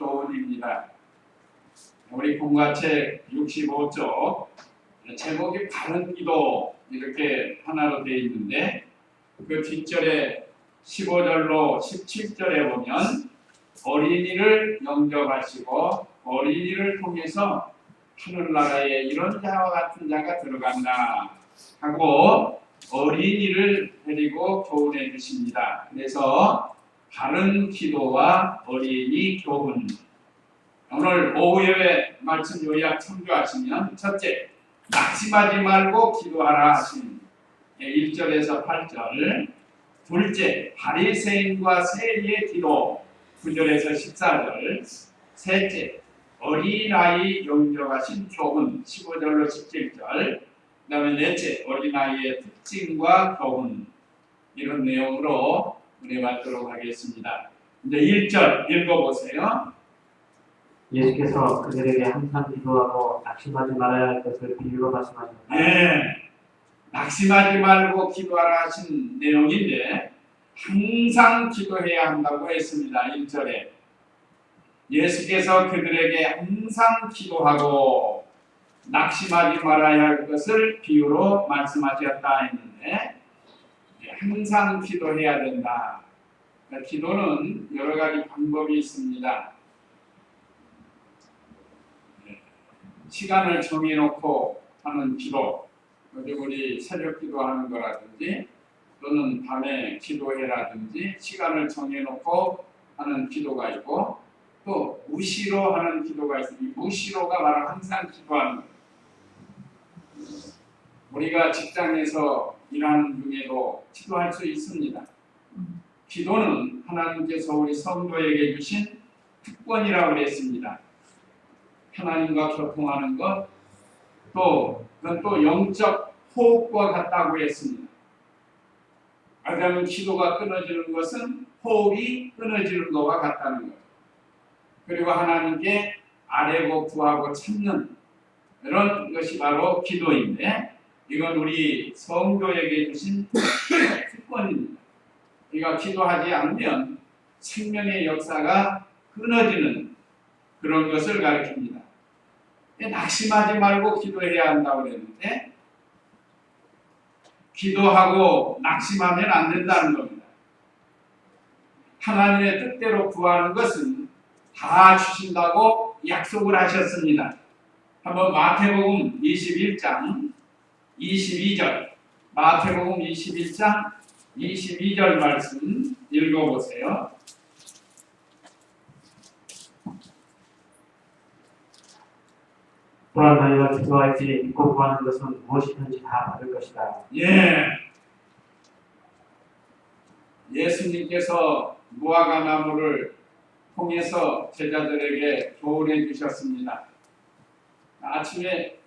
교훈입니다. 우리 공과책 65쪽 제목이 바른 기도 이렇게 하나로 되어 있는데 그 뒷절에 15절로 17절에 보면 어린이를 영접하시고 어린이를 통해서 하늘나라에 이런 자와 같은 자가 들어간다 하고 어린이를 데리고 교훈해 주십니다. 그래서 바른 기도와 어린이 교훈. 오늘 오후에 말씀 요약 참조하시면 첫째, 낙심하지 말고 기도하라 하신 1절에서 8절. 둘째, 바리새인과 세리의 기도 9절에서 14절. 셋째, 어린아이 영접하신 교훈 15절로 17절. 그 다음에 넷째, 어린아이의 특징과 교훈. 이런 내용으로 은혜 받도록 하겠습니다. 이제 1절 읽어보세요. 예수께서 그들에게 항상 기도하고 낙심하지 말아야 할 것을 비유로 말씀하셨다. 네, 낙심하지 말고 기도하라 하신 내용인데 항상 기도해야 한다고 했습니다. 1절에 예수께서 그들에게 항상 기도하고 낙심하지 말아야 할 것을 비유로 말씀하셨다 했는데 항상 기도해야 된다. 기도는 여러 가지 방법이 있습니다. 시간을 정해놓고 하는 기도, 우리 새벽 기도하는 거라든지 또는 밤에 기도해라든지 시간을 정해놓고 하는 기도가 있고 또 무시로 하는 기도가 있습니다. 무시로가 바로 항상 기도하는 거예요. 우리가 직장에서 일하는 중에도 기도할 수 있습니다. 기도는 하나님께서 우리 성도에게 주신 특권이라고 했습니다. 하나님과 교통하는 것, 그건 또 영적 호흡과 같다고 했습니다. 말하자면 기도가 끊어지는 것은 호흡이 끊어지는 것과 같다는 것. 그리고 하나님께 아뢰고 구하고 찾는 이런 것이 바로 기도인데 이건 우리 성도에게 주신 특권입니다. 우리가 기도하지 않으면 생명의 역사가 끊어지는 그런 것을 가르칩니다. 낙심하지 말고 기도해야 한다고 그랬는데 기도하고 낙심하면 안 된다는 겁니다. 하나님의 뜻대로 구하는 것은 다 주신다고 약속을 하셨습니다. 한번 마태복음 21장 22절 마태복음 21장 22절 말씀 읽어보세요. 또한 너희가 기도할 때 믿고 구하는 것은 무엇이든지 다 받을 것이다. 예수님께서 무화과 나무를 통해서 제자들에게 교훈해 주셨습니다. 아침에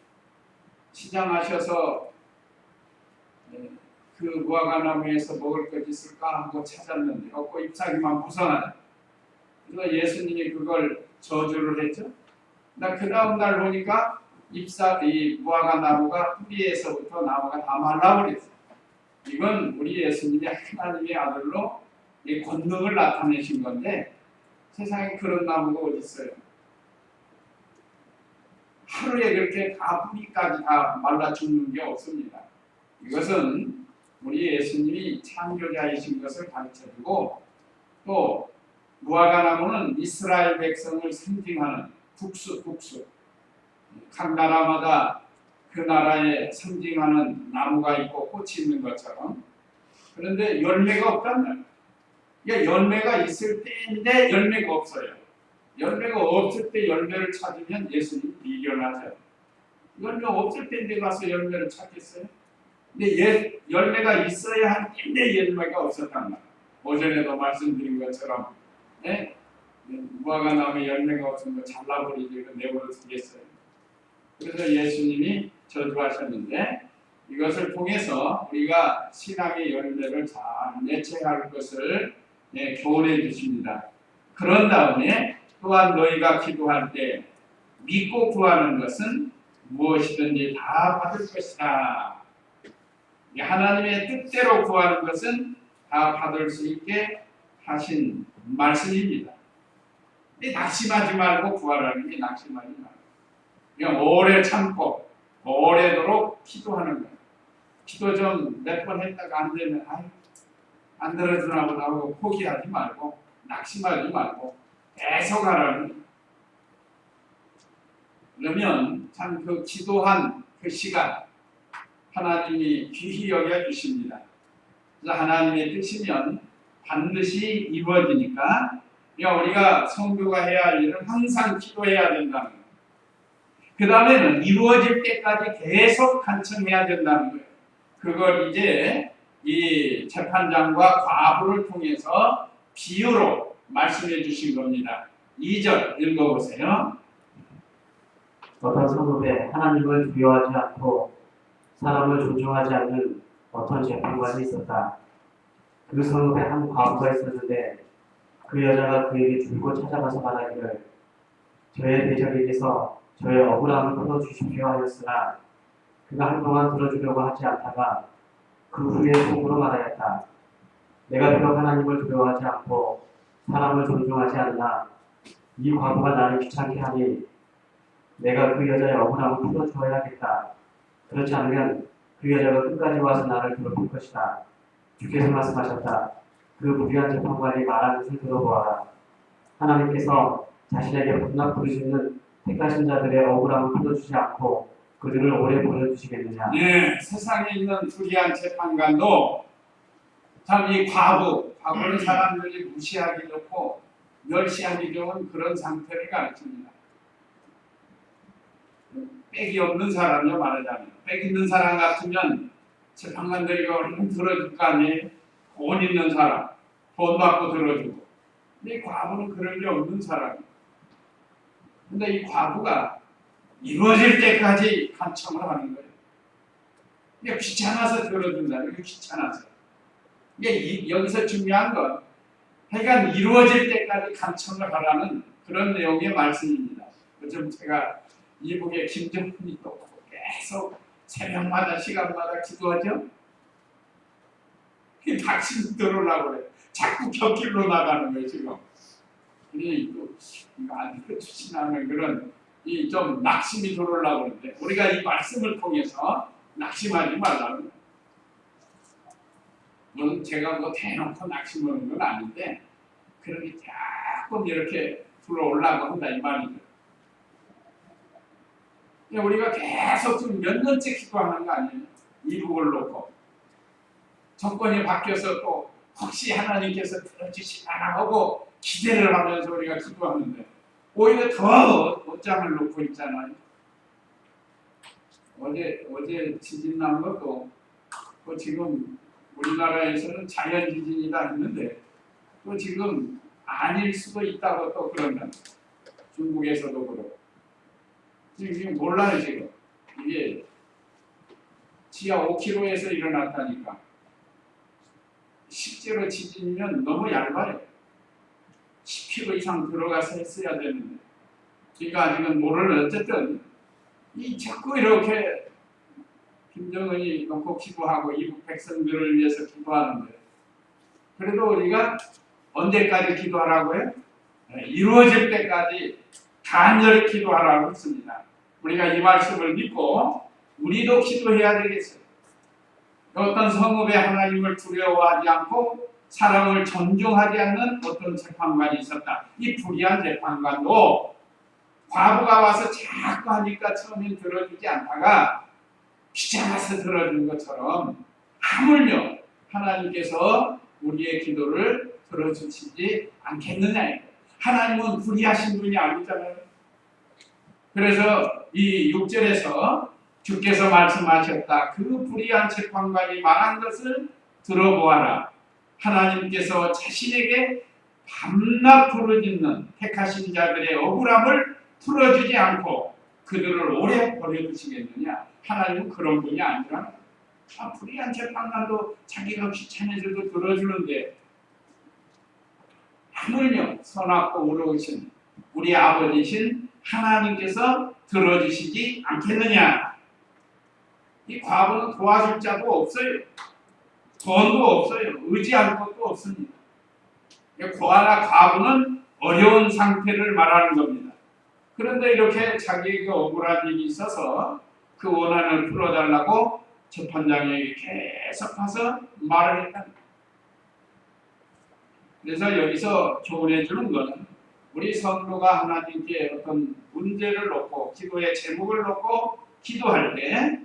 시장하셔서 그 무화과 나무에서 먹을 것 있을까 하고 찾았는데 없고 잎사귀만 무성하다. 그래서 예수님이 그걸 저주를 했죠. 그 다음 날 보니까 이 무화과 나무가 뿌리에서부터 나무가 다 말라버렸어요. 이건 우리 예수님이 하나님의 아들로 이 권능을 나타내신 건데 세상에 그런 나무가 어디 있어요? 하루에 그렇게 다 뿌리까지 다 말라 죽는 게 없습니다. 이것은 우리 예수님이 창조자이신 것을 가르쳐주고 또 무화과 나무는 이스라엘 백성을 상징하는 국수 각 나라마다 그 나라에 상징하는 나무가 있고 꽃이 있는 것처럼 그런데 열매가 없단 말이에요. 그러니까 열매가 있을 때인데 열매가 없어요. 열매가 없을 때 열매를 찾으면 예수님 미련하죠. 열매 없을 때인데 가서 열매를 찾겠어요? 근데 열매가 있어야 할 때인데 열매가 없었단 말이에요. 오전에도 말씀드린 것처럼 무화과 나무에 열매가 없으면 거 잘라버리지 내버려 두겠어요. 그래서 예수님이 저주하셨는데 이것을 통해서 우리가 신앙의 열매를 잘 맺혀야 할 것을 교훈해 주십니다. 그런 다음에 또한 너희가 기도할 때 믿고 구하는 것은 무엇이든지 다 받을 것이다. 하나님의 뜻대로 구하는 것은 다 받을 수 있게 하신 말씀입니다. 낙심하지 말고 구하라는 게 낙심하지 말고. 그냥 오래 참고 오래도록 기도하는 거예요. 기도 좀 몇 번 했다가 안 되면 안 들어주나 보다 하고 포기하지 말고 낙심하지 말고 계속 하라는 거예요. 그러면 참 그 기도한 그 시간 하나님이 귀히 여겨주십니다. 그래서 하나님의 뜻이면 반드시 이루어지니까 우리가 성도가 해야 할 일은 항상 기도해야 된다는 거예요. 그 다음에는 이루어질 때까지 계속 간청해야 된다는 거예요. 그걸 이제 이 재판장과 과부를 통해서 비유로 말씀해 주신 겁니다. 2절 읽어보세요. 어떤 성읍에 하나님을 두려워하지 않고 사람을 존중하지 않는 어떤 재판관이 있었다. 그 성읍에 한 과부가 있었는데 그 여자가 그에게 줄곧 찾아가서 말하기를 저의 대적에게서 저의 억울함을 풀어주십시오 하였으나 그가 한동안 들어주려고 하지 않다가 그 후에 속으로 말하였다. 내가 비록 하나님을 두려워하지 않고 사람을 존중하지 않나 이 과부가 나를 귀찮게 하니 내가 그 여자의 억울함을 풀어주어야겠다. 그렇지 않으면 그 여자가 끝까지 와서 나를 괴롭힐 것이다. 주께서 말씀하셨다. 그 불의한 재판관이 말한 것을 들어보아라. 하나님께서 자신에게 분납 부르시는 택하신 자들의 억울함을 풀어주지 않고 그들을 오래 보내주시겠느냐. 네, 세상에 있는 불의한 재판관도 참 이 과부는 사람들이 무시하기 좋고 멸시하기 좋은 그런 상태를 가르칩니다. 빽이 없는 사람이요 말하자면 빽 있는 사람 같으면 재판관들이 얼른 들어줄 거 아니에요. 돈 있는 사람, 돈 받고 들어주고. 근데 이 과부는 그런 게 없는 사람이에요. 근데 이 과부가 이루어질 때까지 간청을 하는 거예요. 이게 귀찮아서 들어준다. 이게 귀찮아서. 이게 여기서 중요한 건 하여간 이루어질 때까지 간청을 하라는 그런 내용의 말씀입니다. 요즘 제가 이북에 김정훈이 또 계속 새벽마다 시간마다 기도하죠. 박신 들어오려고 그래. 자꾸 곁길로 나가는 거예요 지금. 근데 이거 안 끝이나는 그런 이 좀 낙심이 들어오려고 그러는데 우리가 이 말씀을 통해서 낙심하지 말라는 거예요. 물론 제가 뭐 대놓고 낙심하는 건 아닌데 그렇게 자꾸 이렇게 들어오려고 한다 이 말이죠. 우리가 계속 좀 몇 년째 기도하는 거 아니에요? 이북을 놓고 정권이 바뀌어서 또 혹시 하나님께서 들어주시나 하고 기대를 하면서 우리가 기도하는데 오히려 더 옷장을 놓고 있잖아요. 어제 지진 난 것도 또 지금 우리나라에서는 자연 지진이다 했는데 또 지금 아닐 수도 있다고 또 그런다. 중국에서도 그렇고. 지금 몰라요 지금. 이게 지하 5km에서 일어났다니까. 실제로 지진이면 너무 얇아요. 10km 이상 들어가서 했어야 되는데. 그러니까 아직은 모르는 어쨌든 이 자꾸 이렇게 김정은이 놓고 기도하고 이북 백성들을 위해서 기도하는데 그래도 우리가 언제까지 기도하라고요? 이루어질 때까지 간절히 기도하라고 했습니다. 우리가 이 말씀을 믿고 우리도 기도해야 되겠어요. 어떤 성읍에 하나님을 두려워하지 않고 사람을 존중하지 않는 어떤 재판관이 있었다. 이 불의한 재판관도 과부가 와서 자꾸 하니까 처음엔 들어주지 않다가 귀찮아서 들어준 것처럼 하물며 하나님께서 우리의 기도를 들어주시지 않겠느냐. 하나님은 불의하신 분이 아니잖아요. 그래서 이 6절에서 주께서 말씀하셨다. 그 불의한 재판관이 말한 것을 들어보아라. 하나님께서 자신에게 밤낮 부르짖는 택하신 자들의 억울함을 풀어주지 않고 그들을 오래 버려두시겠느냐. 하나님은 그런 분이 아니라 불의한 재판관도 자기가 귀찮아져도 들어주는데 하물며 선하고 의로우신 우리 아버지신 하나님께서 들어주시지 않겠느냐. 이 과부는 도와줄 자도 없어요. 돈도 없어요. 의지할 것도 없습니다. 과부는 어려운 상태를 말하는 겁니다. 그런데 이렇게 자기에게 억울한 일이 있어서 그 원한을 풀어달라고 재판장에게 계속 가서 말을 했다. 그래서 여기서 조언해 주는 것은 우리 성도가 하나님께 어떤 문제를 놓고 기도의 제목을 놓고 기도할 때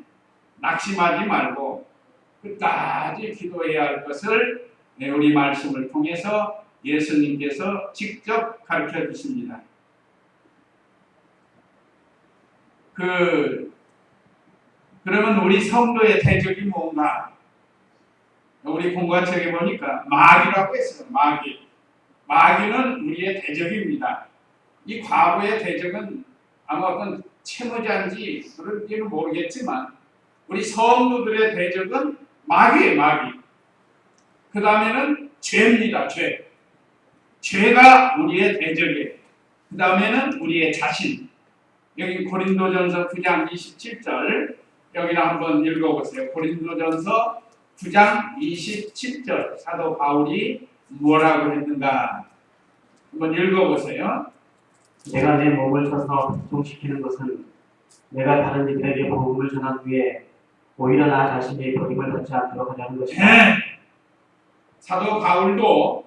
낙심하지 말고 끝까지 기도해야 할 것을 우리 말씀을 통해서 예수님께서 직접 가르쳐 주십니다. 그러면 우리 성도의 대적이 뭔가? 우리 공관책에 보니까 마귀라고 했어요. 마귀는 우리의 대적입니다. 이 과거의 대적은 아마 어떤 채무자인지 그런지는 모르겠지만 우리 성도들의 대적은 마귀예요. 마귀. 그 다음에는 죄입니다. 죄가 우리의 대적이에요. 그 다음에는 우리의 자신. 여기 고린도전서 9장 27절 여기를 한번 읽어보세요. 고린도전서 9장 27절 사도 바울이 뭐라고 했는가 한번 읽어보세요. 내가 내 몸을 쳐서 복종시키는 것은 내가 다른 이들에게 복음을 전한 후에 오히려 나 자신이 버림을 받지 않도록 하자는 것이다. 네. 사도 바울도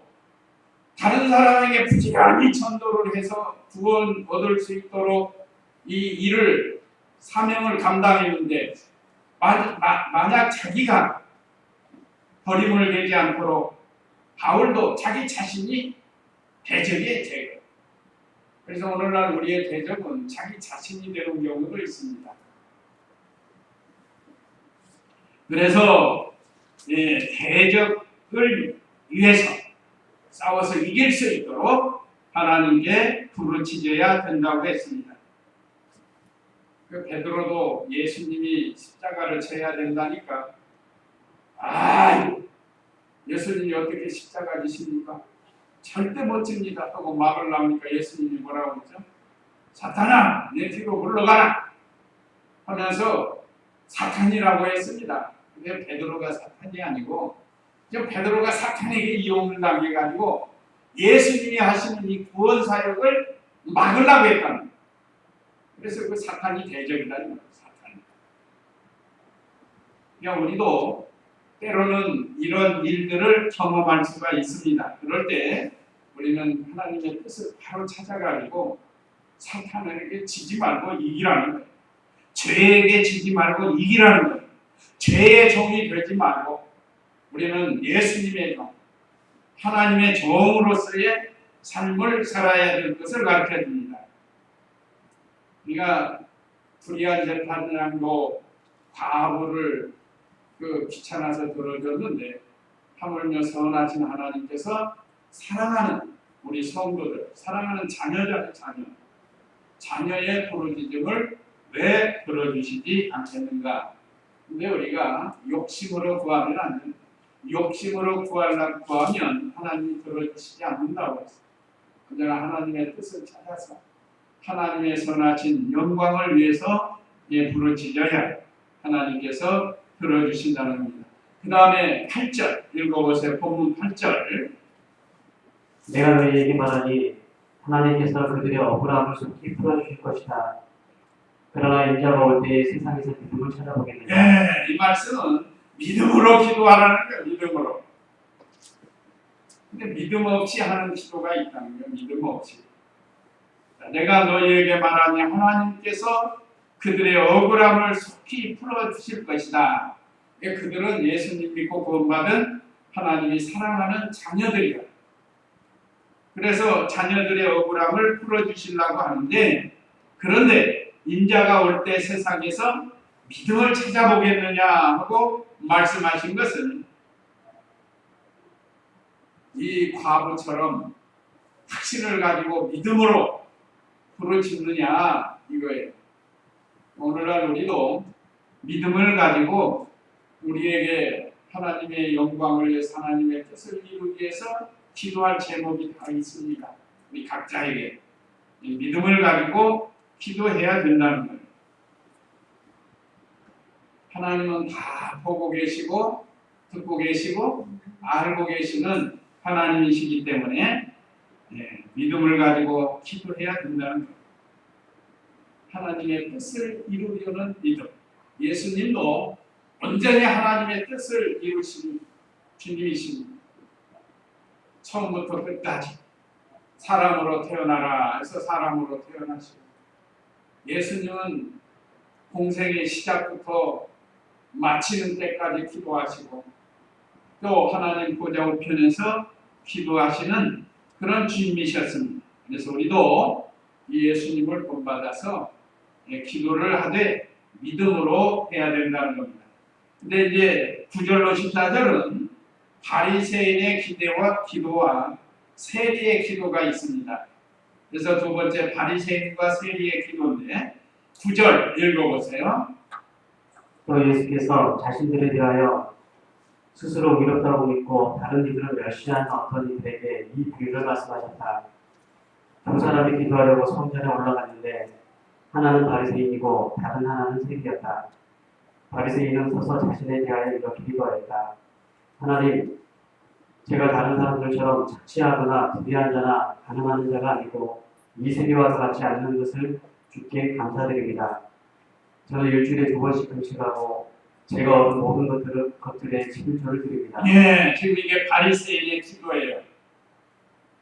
다른 사람에게 부지런히 전도를 해서 구원 얻을 수 있도록 이 일을 사명을 감당했는데 만약 자기가 버림을 되지 않도록 바울도 자기 자신이 대적이에요. 대적. 그래서 오늘날 우리의 대적은 자기 자신이 되는 경우도 있습니다. 그래서 대적을 위해서 싸워서 이길 수 있도록 하나님께 부르짖어야 된다고 했습니다. 그 베드로도 예수님이 십자가를 져야 된다니까 예수님이 어떻게 십자가 지십니까? 절대 못 집니다 하고 막을 나오니까 예수님이 뭐라고 했죠? 사탄아 내 뒤로 물러가라 하면서 사탄이라고 했습니다. 근데 베드로가 사탄이 아니고 베드로가 사탄에게 이용을 당해가지고 예수님이 하시는 이 구원 사역을 막으려고 했다는 거예요. 그래서 그 사탄이 대적이라는 거예요. 사탄. 그러니까 우리도 때로는 이런 일들을 경험할 수가 있습니다. 그럴 때 우리는 하나님의 뜻을 바로 찾아가지고 사탄에게 지지 말고 이기라는 거예요. 죄에게 지지 말고 이기라는 거예요. 죄의 종이 되지 말고 우리는 예수님의 종, 하나님의 종으로서의 삶을 살아야 될 것을 가르쳐 줍니다. 우리가 불의한 재판장도 과부를 귀찮아서 들어줬는데 하물며 선하신 하나님께서 사랑하는 우리 성도들, 사랑하는 자녀의 부르짖음을 왜 들어주시지 않겠는가? 근데 우리가 욕심으로 구하면 안 됩니다. 욕심으로 구하면 하나님이 들어주시지 않는다고 했어요. 언제나 하나님의 뜻을 찾아서 하나님의 선하신 영광을 위해서 부르짖어야 하나님께서 들어주신다는 겁니다. 그 다음에 8절 읽어보세요. 본문 8절. 내가 너희에게 말하니 하나님께서 그들의 억울함을 속히 풀어주실 것이다. 그러나 인자가 올 때 세상에서 믿음을 찾아보겠느냐. 이 말씀은 믿음으로 기도하라는 거예요. 믿음으로. 근데 믿음 없이 하는 기도가 있다는 거예요. 믿음 없이. 내가 너희에게 말하니 하나님께서 그들의 억울함을 속히 풀어주실 것이다. 그들은 예수님 믿고 구원받은 하나님이 사랑하는 자녀들이다. 그래서 자녀들의 억울함을 풀어주시려고 하는데 그런데 인자가 올 때 세상에서 믿음을 찾아보겠느냐 하고 말씀하신 것은 이 과부처럼 확신을 가지고 믿음으로 부르짖느냐 이거예요. 오늘날 우리도 믿음을 가지고 우리에게 하나님의 영광을 위해서 하나님의 뜻을 이루기 위해서 기도할 제목이 다 있습니다. 우리 각자에게 이 믿음을 가지고 기도해야 된다는 거예요. 하나님은 다 보고 계시고 듣고 계시고 알고 계시는 하나님이시기 때문에 믿음을 가지고 기도해야 된다는 것. 하나님의 뜻을 이루려는 믿음. 예수님도 온전히 하나님의 뜻을 이루신 주님이십니다. 처음부터 끝까지 사람으로 태어나라 해서 사람으로 태어나시고, 예수님은 공생의 시작부터 마치는 때까지 기도하시고, 또 하나님 보좌 우편에서 기도하시는 그런 주님이셨습니다. 그래서 우리도 이 예수님을 본받아서 기도를 하되 믿음으로 해야 된다는 겁니다. 근데 이제 9절로 14절은 바리새인의 기도와 세리의 기도가 있습니다. 그래서 두 번째 바리새인과 세리의 기도인데 9절 읽어보세요. 또 예수께서 자신들에 대하여 스스로 위롭다고 믿고 다른 이들을 멸시하는 어떤 이들에게 이 비유를 말씀하셨다. 두 사람이 기도하려고 성전에 올라갔는데 하나는 바리새인이고 다른 하나는 세리였다. 바리새인은 서서 자신에 대하여 이렇게 기도하였다. 하나님, 제가 다른 사람들처럼 착취하거나 불의한 자나 가늠하는 자가 아니고 이 세리와 같지 않는 것을 주께 감사드립니다. 저는 일주일에 2번씩 금식하고 제가 얻은 모든 것들에 11조를 드립니다. 지금 이게 바리새인의 기도예요.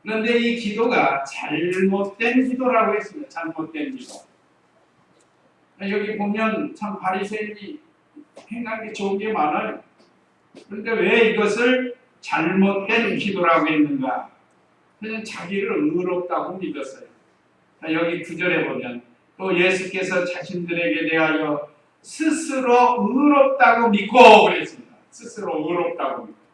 그런데 이 기도가 잘못된 기도라고 했습니다. 잘못된 기도. 여기 보면 참 바리새인이 행하기 좋은 게 많아요. 그런데 왜 이것을 잘못된 기도라고 했는가? 그냥 자기를 의롭다고 믿었어요. 여기 9절에 보면 또 예수께서 자신들에게 대하여 스스로 의롭다고 믿고 그랬습니다. 스스로 의롭다고 믿고.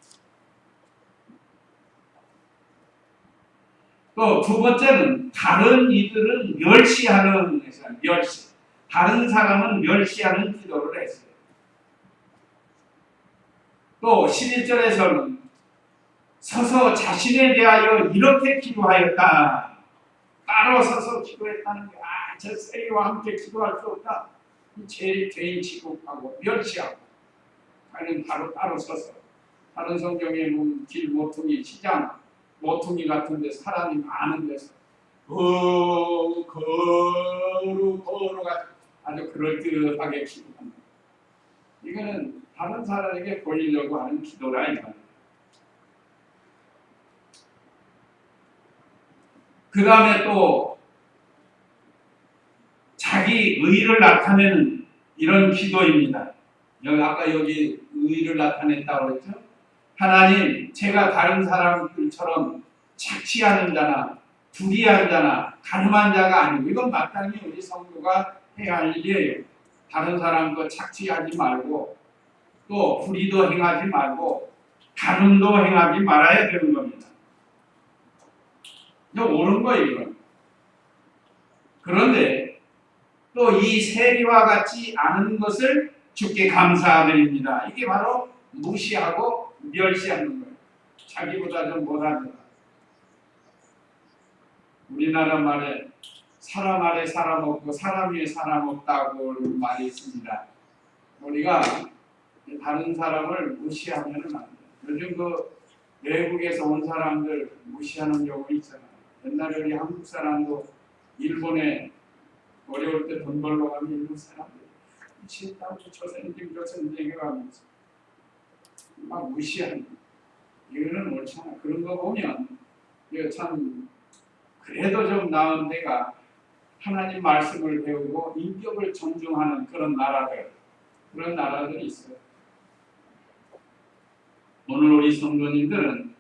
또 두 번째는 다른 이들은 멸시하는 멸시. 다른 사람은 멸시하는 기도를 했어요. 또 11절에서는 서서 자신에 대하여 이렇게 기도하였다. 따로 서서 기도했다는 게, 저 세리와 함께 기도할 수 없다. 죄인 취급하고 멸시하고, 아니면 따로 서서. 다른 성경에 보면 길 모퉁이, 시장 모퉁이 같은 데 사람이 많은 데서 거루가 아주 그럴듯하게 기도합니다. 이거는 다른 사람에게 보이려고 하는 기도라 이 말이에요. 그 다음에 또 자기 의를 나타내는 이런 기도입니다. 아까 여기 의를 나타냈다고 했죠. 하나님, 제가 다른 사람들처럼 착취하는 자나 불의한 자나 가늠한 자가 아니고, 이건 마땅히 우리 성도가 해야 할 일이에요. 다른 사람 거 착취하지 말고, 또 불의도 행하지 말고, 가늠도 행하지 말아야 되는 겁니다. 이거 옳은 거예요, 이건. 그런데 또 이 세리와 같지 않은 것을 주께 감사드립니다. 이게 바로 무시하고 멸시하는 거예요. 자기보다 좀 못하는 거. 우리나라 말에 사람 아래 사람 없고 사람 위에 사람 없다고 말이 있습니다. 우리가 다른 사람을 무시하면 안 돼요. 요즘 외국에서 온 사람들 무시하는 경우 있잖아요. 옛날에 우리 한국 사람도 일본에 어려울 때 돈 벌러 가면 일본 사람들 미친다고 저 선생 해가면서 막 무시하는 거예요. 이거는 옳잖아. 그런 거 보면 이거 참 그래도 좀 나은 데가 하나님 말씀을 배우고 인격을 존중하는 그런 나라들이 있어요. 오늘 우리 성도님들은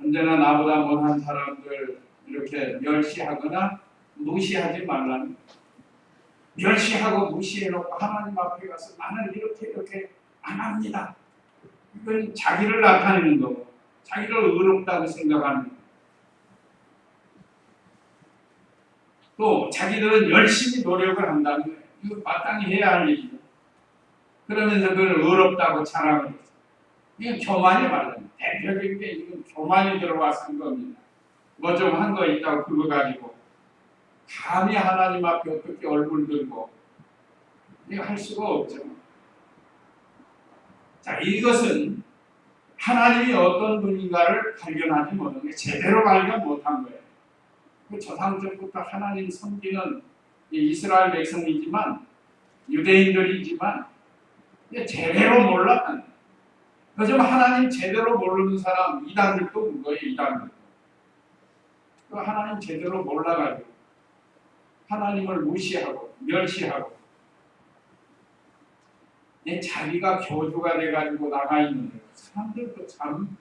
언제나 나보다 못한 사람들 이렇게 멸시하거나 무시하지 말라는 거예요. 멸시하고 무시해놓고 하나님 앞에 가서 나는 이렇게 안 합니다. 이건 자기를 나타내는 거고, 자기를 의롭다고 생각하는 거고, 또 자기들은 열심히 노력을 한다는 거예요. 이거 마땅히 해야 할 일이죠. 그러면서 그걸 의롭다고 자랑을 해요. 이건 교만이 말이에요. 대표적인 게 이건 교만이 들어와서 한 겁니다. 뭐 좀 한 거 있다고 그거 가지고 감히 하나님 앞에 어떻게 얼굴 들고 이거 할 수가 없죠. 자, 이것은 하나님이 어떤 분인가를 발견하지 못한 게 제대로 발견 못한 거예요. 그 조상적부터 하나님 섬기는 이 이스라엘 백성이지만 유대인들이지만 제대로 몰랐던, 요즘 하나님 제대로 모르는 사람 이단들도 그거예요. 이단들. 그 하나님 제대로 몰라가지고 하나님을 무시하고 멸시하고 자기가 교주가 돼가지고 나가 있는데, 사람들도 참,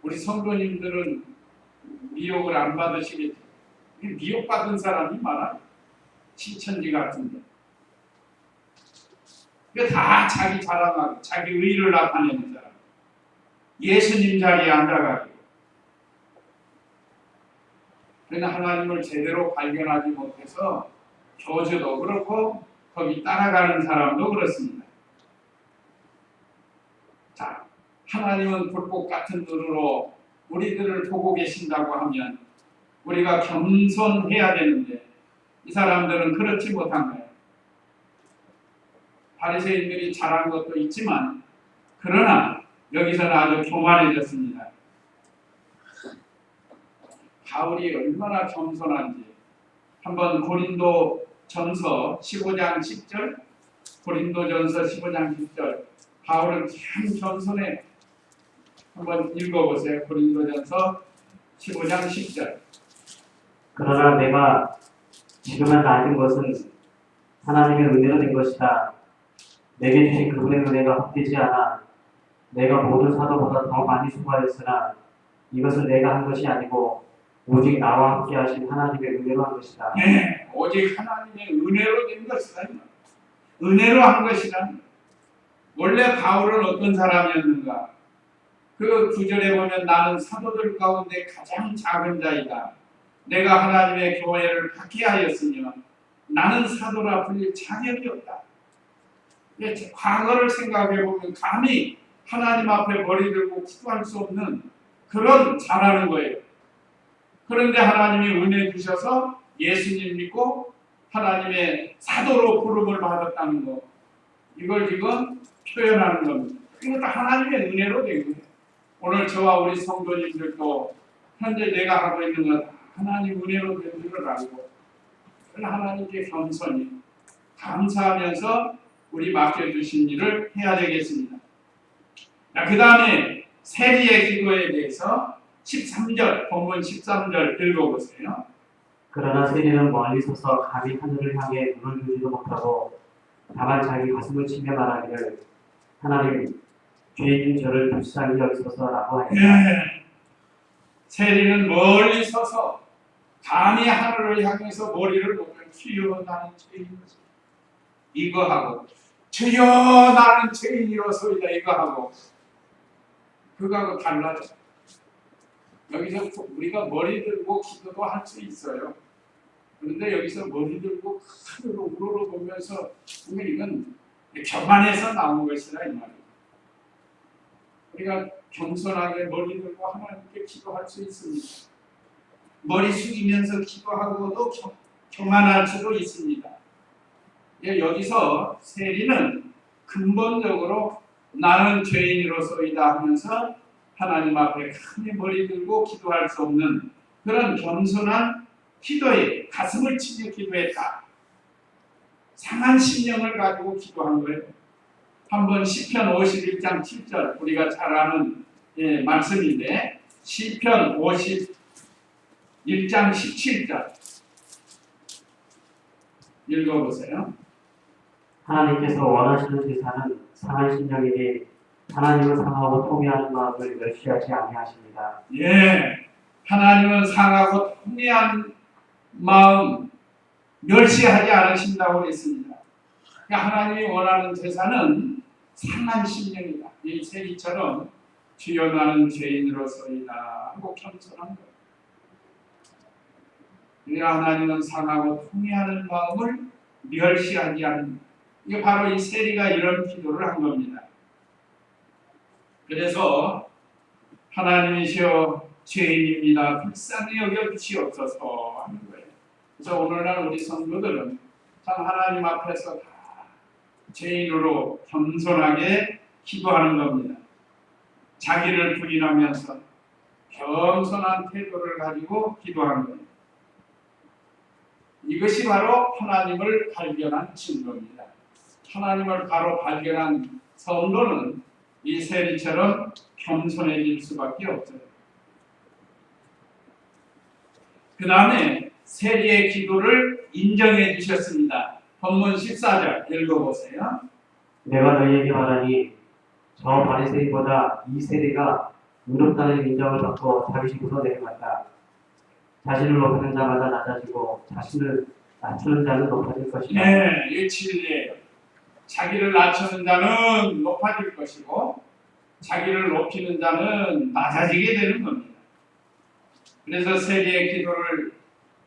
우리 성도님들은 미혹을 안 받으시겠죠. 미혹받은 사람이 많아요. 신천지 같은데. 다 자기 자랑하고 자기 의를 나타내는 사람. 예수님 자리에 앉아가지고. 그러나 하나님을 제대로 발견하지 못해서 교주도 그렇고 거기 따라가는 사람도 그렇습니다. 자, 하나님은 불꽃 같은 눈으로 우리들을 보고 계신다고 하면 우리가 겸손해야 되는데 이 사람들은 그렇지 못한 거예요. 바리새인들이 잘한 것도 있지만 그러나 여기서는 아주 교만해졌습니다. 바울이 얼마나 겸손한지 한번 고린도전서 15장 10절, 고린도전서 15장 10절, 바울은 참 겸손해. 한번 읽어보세요. 고린도전서 15장 10절. 그러나 내가 지금은 낮은 것은 하나님의 은혜로 된 것이다. 내게 주신 그분의 은혜가 헛되지 않아 내가 모든 사도보다 더 많이 수고하였으나 이것은 내가 한 것이 아니고 오직 나와 함께 하신 하나님의 은혜로 한 것이다. 네, 오직 하나님의 은혜로 된 것이다. 은혜로 한 것이다. 원래 바울은 어떤 사람이었는가? 그 구절에 보면 나는 사도들 가운데 가장 작은 자이다. 내가 하나님의 교회를 박해하였으며 나는 사도라 불릴 자격이 없다. 과거를 생각해 보면 감히 하나님 앞에 머리 들고 기도할 수 없는 그런 자라는 거예요. 그런데 하나님이 은혜 주셔서 예수님 믿고 하나님의 사도로 부름을 받았다는 거, 이걸 지금 표현하는 겁니다. 이것도 하나님의 은혜로 된 거예요. 오늘 저와 우리 성도님들도 현재 내가 하고 있는 것 하나님 은혜로 된 줄을 알고 하나님께 겸손히 감사하면서 우리 맡겨주신 일을 해야 되겠습니다. 그 다음에 세리의 기도에 대해서 13절, 본문 13절 읽어보세요. 그러나 세리는 멀리 서서 감히 하늘을 향해 눈을 들지도 못하고 다만 자기 가슴을 치며 말하기를 하나님 죄인인 저를 불쌍히 여기소서라고 하였다. 세리는 멀리 서서 감히 하늘을 향해서 머리를 보면 주여 나는 죄인이로서 이거 하고 주여 나는 죄인이로소이다 이거 하고 그거하고 달라져. 여기서 우리가 머리 들고 기도도 할 수 있어요. 그런데 여기서 머리 들고 하늘로 우러러보면서 보면 이건 교만해서 나온 것이라 이 말이에요. 우리가 겸손하게 머리 들고 하나님께 기도할 수 있습니다. 머리 숙이면서 기도하고도 교만할 수도 있습니다. 여기서 세리는 근본적으로 나는 죄인으로서이다 하면서 하나님 앞에 크게 머리 들고 기도할 수 없는 그런 겸손한 기도에 가슴을 치며 기도했다. 상한 심령을 가지고 기도한 거예요. 한번 시편 51장 7절 우리가 잘 아는 말씀인데 시편 51장 17절 읽어보세요. 하나님께서 원하시는 제사는 상한 심령이니 하나님은 상하고 통회하는 마음을 멸시하지 아니하십니다. 예, 하나님은 상하고 통회한 마음 멸시하지 않으신다고 했습니다. 그러니까 하나님이 원하는 제사는 상한 심령이다. 이 세리처럼 주여 나는 죄인으로서이다 하고 겸손한 거예요. 그러니까 하나님은 상하고 통회하는 마음을 멸시하지 않는, 이게 바로 이 세리가 이런 기도를 한 겁니다. 그래서 하나님이시여 죄인입니다. 불쌍히 여겨주시옵소서 하는 거예요. 그래서 오늘날 우리 성도들은 참 하나님 앞에서 다 죄인으로 겸손하게 기도하는 겁니다. 자기를 부인하면서 겸손한 태도를 가지고 기도하는 겁니다. 이것이 바로 하나님을 발견한 증거입니다. 하나님을 바로 발견한 성도는 이 세리처럼 겸손해질 수밖에 없어요. 그 다음에 세리의 기도를 인정해 주셨습니다. 본문 14절 읽어보세요. 내가 너희에게 말하니 저 바리새인보다 이 세리가 의롭다는 인정을 받고 자기 집으로 내려갔다. 자신을 높이는 자마다 낮아지고 자신을 낮추는 자는 높아질 것이다. 네, 이 진리예요. 자기를 낮추는 자는 높아질 것이고 자기를 높이는 자는 낮아지게 되는 겁니다. 그래서 세리의 기도를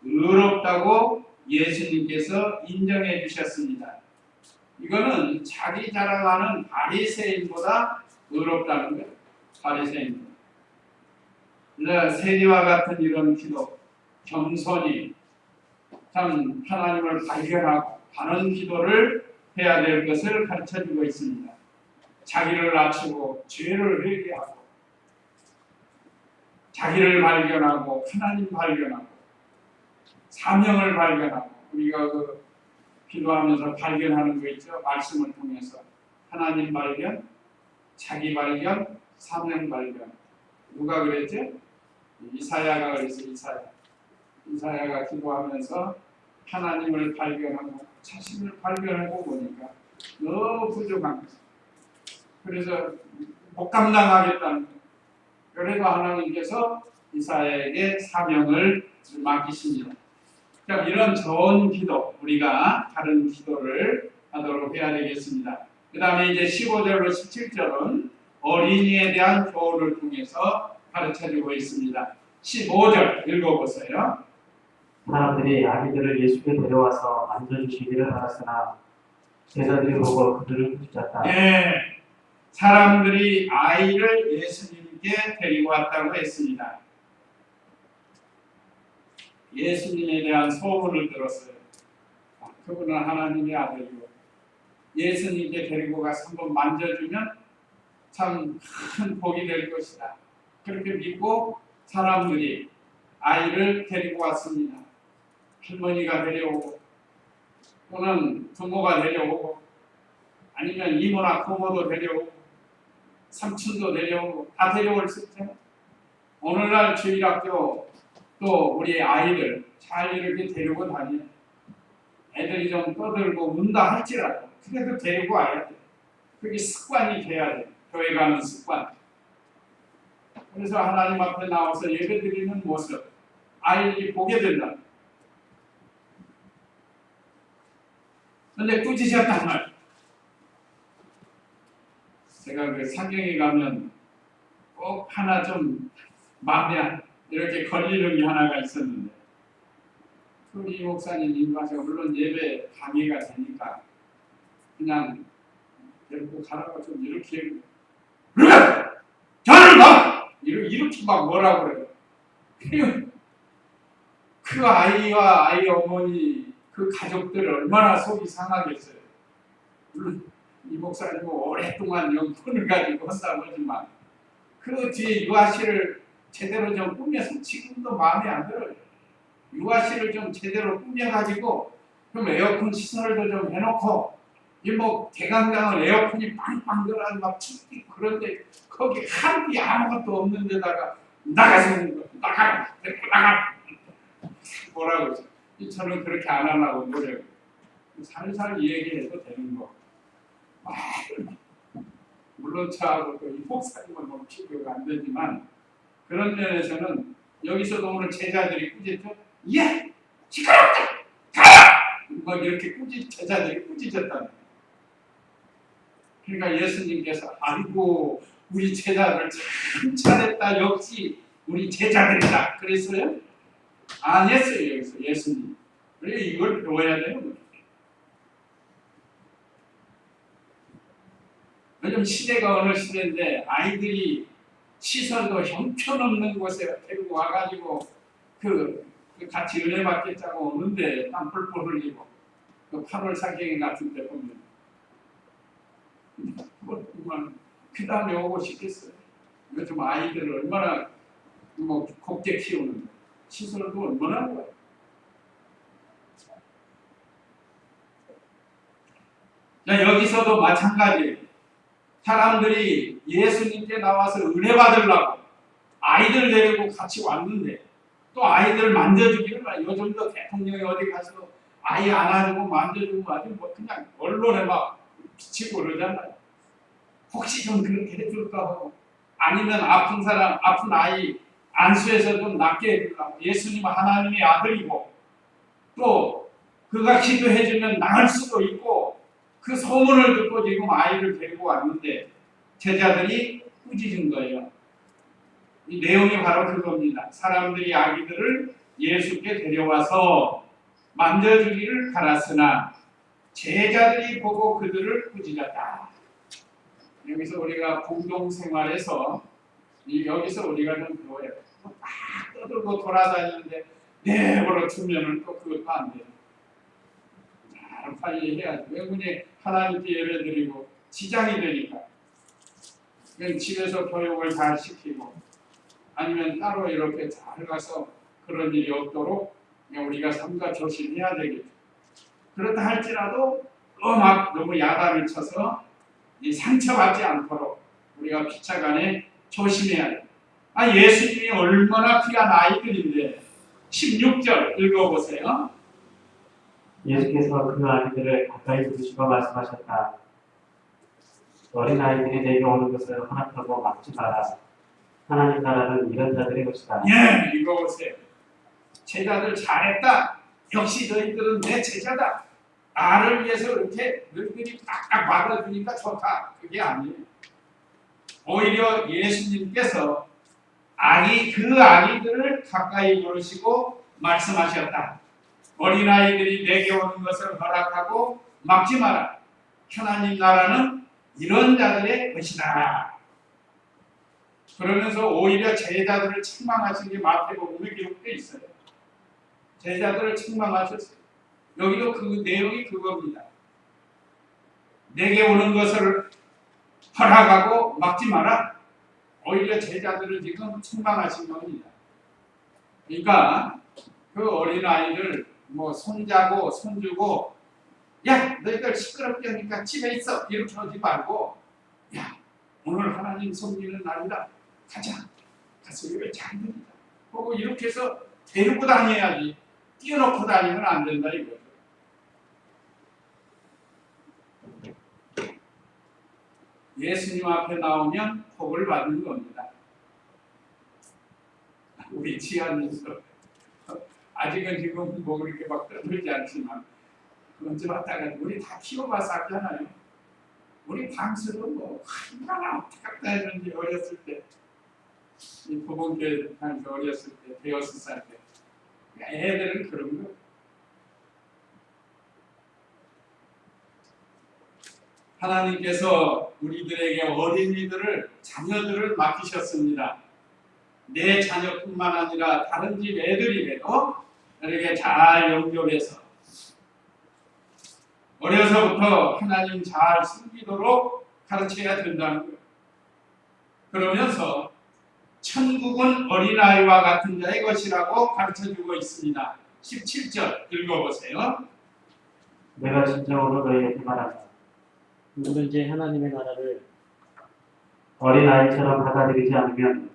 의롭다고 예수님께서 인정해 주셨습니다. 이거는 자기 자랑하는 바리새인보다 의롭다는 거예요. 바리새인보다. 세리와 같은 이런 기도, 겸손히 참 하나님을 발견하고 바른 기도를 해야 될 것을 가르쳐주고 있습니다. 자기를 낮추고 죄를 회개하고 자기를 발견하고 하나님 발견하고 사명을 발견하고 우리가 기도하면서 발견하는 거 있죠. 말씀을 통해서 하나님 발견, 자기 발견, 사명 발견. 누가 그랬죠? 이사야가 그랬어요. 이사야가 기도하면서 하나님을 발견하고 자신을 발견하고 보니까 너무 부족한 거죠. 그래서 못 감당하겠다는 거예요. 그래도 하나님께서 이사야에게 사명을 맡기십니다. 그럼 이런 좋은 기도, 우리가 다른 기도를 하도록 해야 되겠습니다. 그 다음에 이제 15절로 17절은 어린이에 대한 교훈을 통해서 가르쳐주고 있습니다. 15절 읽어보세요. 사람들이 아기들을 예수께 데려와서 만져주시기를 바랐으나 제자들이 보고 그들을 꾸짖었다. 네, 사람들이 아이를 예수님께 데리고 왔다고 했습니다. 예수님에 대한 소문을 들었어요. 그분은 하나님의 아들이고 예수님께 데리고 가서 한번 만져주면 참 큰 복이 될 것이다. 그렇게 믿고 사람들이 아이를 데리고 왔습니다. 할머니가 데려오고 또는 부모가 데려오고 아니면 이모나 고모도 데려오고 삼촌도 데려오고 다 데려올 수 있잖아요. 오늘날 주일학교 또 우리 아이들 잘 이렇게 데리고 다녀요. 애들이 좀 떠들고 운다 할지라도 그래도 데리고 와야 돼. 그게 습관이 돼야 돼. 교회 가는 습관. 그래서 하나님 앞에 나와서 예배 드리는 모습 아이들이 보게 된다. 근데 꾸짖었단 말. 제가 그 상경에 가면 꼭 하나 좀 마음에 이렇게 걸리는 게 하나가 있었는데 우리 목사님 인도하셔 물론 예배 강의가 되니까 그냥 데리고 가라고 좀 이렇게 그러면 저를 막 이렇게 막 뭐라고 그래요. 그 아이와 아이 어머니 그 가족들 얼마나 속이 상하겠어요. 물론 이 목사님은 오랫동안 영혼을 가지고 한다고 하지만 그 뒤에 유아실을 제대로 좀 꾸며서 지금도 마음에 안 들어요. 유아실을 좀 제대로 꾸며가지고 좀 에어컨 시설도 좀 해놓고 이 뭐 대강당은 에어컨이 빵빵 들어가서 막 춥고 그런데 거기 한이 아무것도 없는 데다가 나가서 나가 뭐라고 그러죠? 저는 그렇게 안 하려고 노력. 살살 얘기해도 되는 거. 물론 저하고 또 이 목사님은 너무 비교가 안 되지만 그런 면에서는 여기서도 오늘 제자들이 꾸짖죠. 예, 시끄럽다, 가라! 막 이렇게 제자들이 꾸짖었다. 그러니까 예수님께서 아이고 우리 제자들 참 잘했다. 역시 우리 제자들이다. 그랬어요? 안 했어요. 여기서 예수님. 그래 이걸 배워야 돼요. 요즘 시대가 어느 시대인데 아이들이 시설도 형편없는 곳에 데리고 와가지고 그 같이 은혜 받겠다고 오는데 땀 뻘뻘 흘리고 그 8월 사경에 같은 데 보면 그 다음에 오고 싶겠어요. 요즘 아이들 얼마나 뭐 곱게 키우는 시설도 얼마나 좋아요. 자, 여기서도 마찬가지예요. 사람들이 예수님께 나와서 은혜 받으려고 아이들 데리고 같이 왔는데 또 아이들 만져주기를 요즘도 대통령이 어디 가서 아이 안아주고 만져주고 아주 뭐 그냥 언론에 막 비치고 그러잖아요. 혹시 좀 그렇게 해줄까 하고 아니면 아픈 사람, 아픈 아이 안수해서 좀 낫게 해주려고 예수님은 하나님의 아들이고 또 그가 기도해주면 나을 수도 있고 그 소문을 듣고 지금 아이를 데리고 왔는데 제자들이 꾸짖은 거예요. 이 내용이 바로 그겁니다. 사람들이 아기들을 예수께 데려와서 만져주기를 바랐으나 제자들이 보고 그들을 꾸짖었다. 여기서 우리가 공동생활에서 여기서 우리가 좀 배워야 돼요. 막 떠들고 돌아다니는데 내버려 두면은 또 그것도 안 돼요. 잘 빨리 해야지. 왜 그니 하나님께 예배드리고 지장이 되니까. 그냥 집에서 교육을 잘 시키고 아니면 따로 이렇게 잘 가서 그런 일이 없도록 우리가 삼가 조심해야 되겠죠. 그렇다 할지라도 막 너무 야단을 쳐서 이 상처받지 않도록 우리가 피차간에 조심해야 돼요. 예수님이 얼마나 귀한 아이들인데 16절 읽어보세요. 예수께서 그 아이들을 가까이 부르시고 말씀하셨다. 어린 아이들이 내게 오는 것을 허락하고 막지 마라. 하나님 나라는 이런 자들의 것이다. 예, 읽어보세요. 제자들 잘했다. 역시 너희들은 내 제자다. 나를 위해서 이렇게 너희들이 깍깍 받아주니까 좋다. 그게 아니에요. 오히려 예수님께서 그 아기들을 가까이 부르시고 말씀하셨다. 어린아이들이 내게 오는 것을 허락하고 막지 마라. 하나님 나라는 이런 자들의 것이다. 그러면서 오히려 제자들을 책망하신 게 마태복음에 기록되어 있어요. 제자들을 책망하셨어요. 여기도 그 내용이 그겁니다. 내게 오는 것을 허락하고 막지 마라. 오히려 제자들을 지금 책망하신 겁니다. 그러니까 그 어린아이를 손자고 손주고 야 너희들 시끄럽게 하니까 집에 있어 이렇게 하지 말고 야 오늘 하나님 섬기는 날이다. 가서 예배 잘 드리자. 하고 이렇게 해서 데리고 다녀야지 띄워놓고 다니면 안 된다 이거죠. 예수님 앞에 나오면 복을 받는 겁니다. 우리 지하님도 아직은 지금 뭐 그렇게 막 떠들지 않지만 언제 왔다가 우리 다 키워봐서 알잖아요. 우리 방수도 얼마나 어떻게 했는지 어렸을 때 이 부모께 당시 어렸을 때 대여섯 살 때 애들은 그런 거. 하나님께서 우리들에게 어린이들을 자녀들을 맡기셨습니다. 내 자녀뿐만 아니라 다른 집 애들이라도 이렇게 잘 영접해서 어려서부터 하나님 잘 섬기도록 가르쳐야 된다는 거예요. 그러면서 천국은 어린아이와 같은 자의 것이라고 가르쳐주고 있습니다. 17절 읽어보세요. 내가 진정으로 너희에게 말한다. 누구든지 하나님의 나라를 어린아이처럼 받아들이지 않으면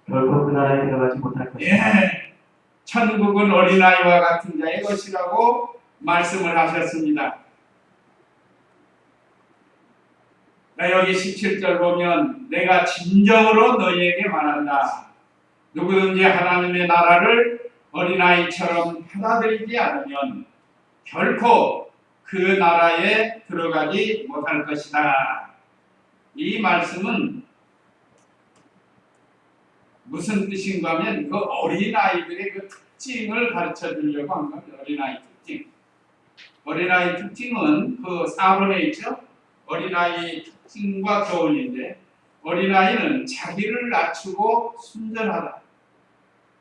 결코 그 나라에 들어가지 못할 것이다. 예, 천국은 어린아이와 같은 자의 것이라고 말씀을 하셨습니다. 여기 17절 보면 내가 진정으로 너희에게 말한다. 누구든지 하나님의 나라를 어린아이처럼 받아들이지 않으면 결코 그 나라에 들어가지 못할 것이다. 이 말씀은 무슨 뜻인가 하면 그 어린아이들의 그 특징을 가르쳐 주려고 한 겁니다. 어린아이 특징. 어린아이 특징은 그 4번에 있죠. 어린아이 특징과 교훈인데 어린아이는 자기를 낮추고 순전하다.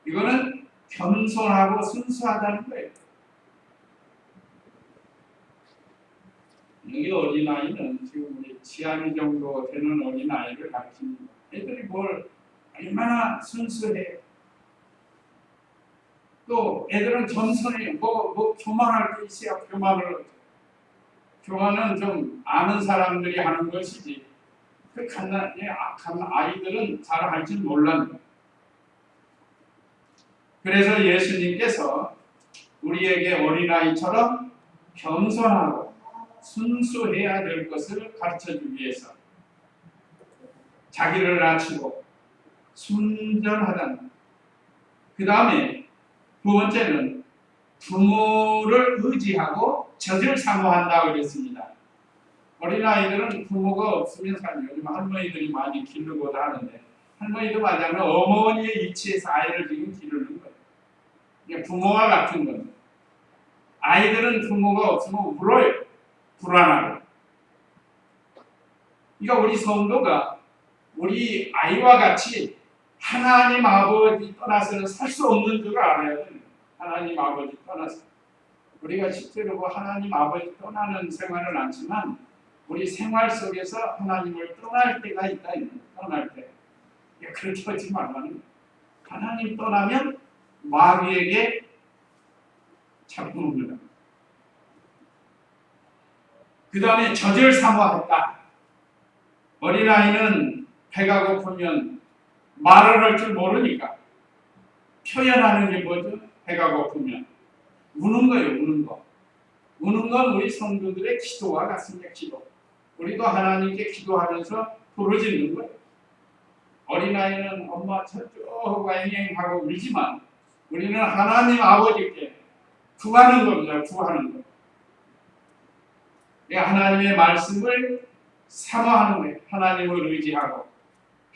이거는 겸손하고 순수하다는 거예요. 여기 어린아이는 지금 우리 지안이 정도 되는 어린아이를 가르칩니다. 애들이 뭘 얼마나 순수해. 또 애들은 겸손해요. 뭐 교만할 게 있어야 교만은 좀 아는 사람들이 하는 것이지. 그 악한 아이들은 잘 할 줄 몰랐네. 그래서 예수님께서 우리에게 어린아이처럼 겸손하고 순수해야 될 것을 가르쳐주기 위해서 자기를 낮추고 순전하다는. 그 다음에 두 번째는 부모를 의지하고 젖을 사모한다고 그랬습니다. 어린아이들은 부모가 없으면 살아요. 요즘 할머니들이 많이 기르고도 하는데 할머니도 마찬가지로 어머니의 위치에서 아이를 지금 기르는 거예요. 이게 부모와 같은 겁니다. 아이들은 부모가 없으면 울어요. 불안하고. 그러니까 우리 성도가 우리 아이와 같이 하나님 아버지 떠나서는 살 수 없는 줄 알아야 돼요. 하나님 아버지 떠나서. 우리가 실제로 하나님 아버지 떠나는 생활은 않지만 우리 생활 속에서 하나님을 떠날 때가 있다. 떠날 때. 그렇게 하지 말라는. 하나님 떠나면 마귀에게 잡혀옵니다. 그 다음에 젖을 사모했다. 어린아이는 배가 고프면 말을 할 줄 모르니까 표현하는 게 뭐죠? 배가 고프면 우는 거예요. 우는 거. 우는 건 우리 성도들의 기도와 같습니다. 기도. 우리도 하나님께 기도하면서 부르짖는 거예요. 어린아이는 엄마 저쪽 앵앵하고 울지만 우리는 하나님 아버지께 구하는 겁니다. 구하는 거. 하나님의 말씀을 사모하는 거예요. 하나님을 의지하고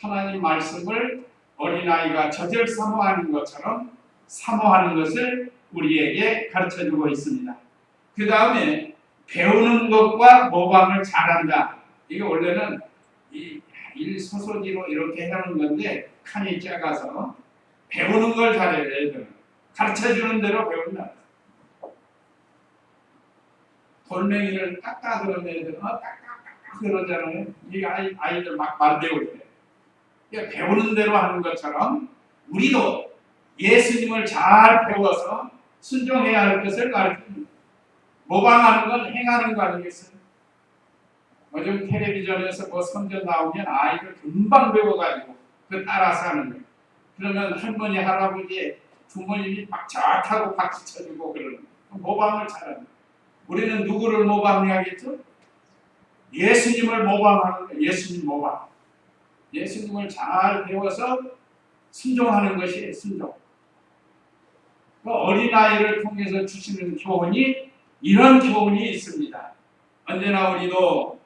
하나님 말씀을 어린아이가 젖을 사모하는 것처럼 사모하는 것을 우리에게 가르쳐주고 있습니다. 그 다음에 배우는 것과 모방을 잘한다. 이게 원래는 일소소지로 이렇게 해놓은 건데 칸이 작아서 배우는 걸 잘해요. 애들은 가르쳐주는 대로 배운다. 돌멩이를 깎아 그러면 애들은 깎아 그러잖아요. 이 아이들 막 만대올 때. 그러니까 배우는 대로 하는 것처럼 우리도 예수님을 잘 배워서 순종해야 할 것을 가르칩니다. 모방하는 건 행하는 거 아니겠어요? 요즘 텔레비전에서 뭐 선전 나오면 아이들 금방 배워가지고 그 따라서 하는 거예요. 그러면 할머니, 할아버지, 부모님이 막 좋다고 박수 쳐주고 그러는 거예요. 모방을 잘하는 거예요. 우리는 누구를 모방해야겠죠? 예수님을 모방하는 거예요. 예수님 모방. 예수님을 잘 배워서 순종하는 것이 순종. 그 어린아이를 통해서 주시는 교훈이 이런 교훈이 있습니다. 언제나 우리도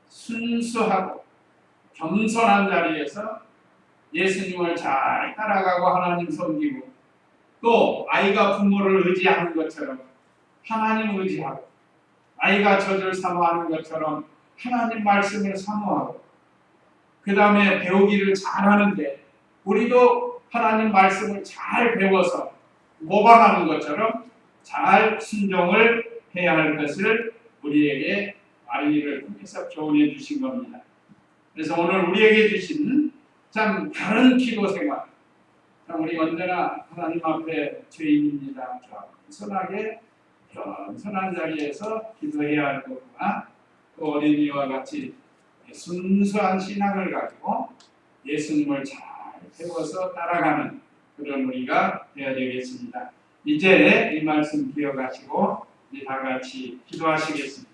순수하고 겸손한 자리에서 예수님을 잘 따라가고 하나님 섬기고 또 아이가 부모를 의지하는 것처럼 하나님을 의지하고 아이가 젖을 사모하는 것처럼 하나님 말씀을 사모하고 그 다음에 배우기를 잘하는데 우리도 하나님 말씀을 잘 배워서 모방하는 것처럼 잘 순종을 해야 할 것을 우리에게 아이를 통해서 교훈해 주신 겁니다. 그래서 오늘 우리에게 주신 참 다른 기도 생활. 참 우리 언제나 하나님 앞에 죄인입니다. 겸손하게 겸손한 자리에서 기도해야 할 거구나. 또 어린이와 같이 순수한 신앙을 가지고 예수님을 잘 배워서 따라가는 그런 우리가 되어야 되겠습니다. 이제 이 말씀 기억하시고 우리 다 같이 기도하시겠습니다.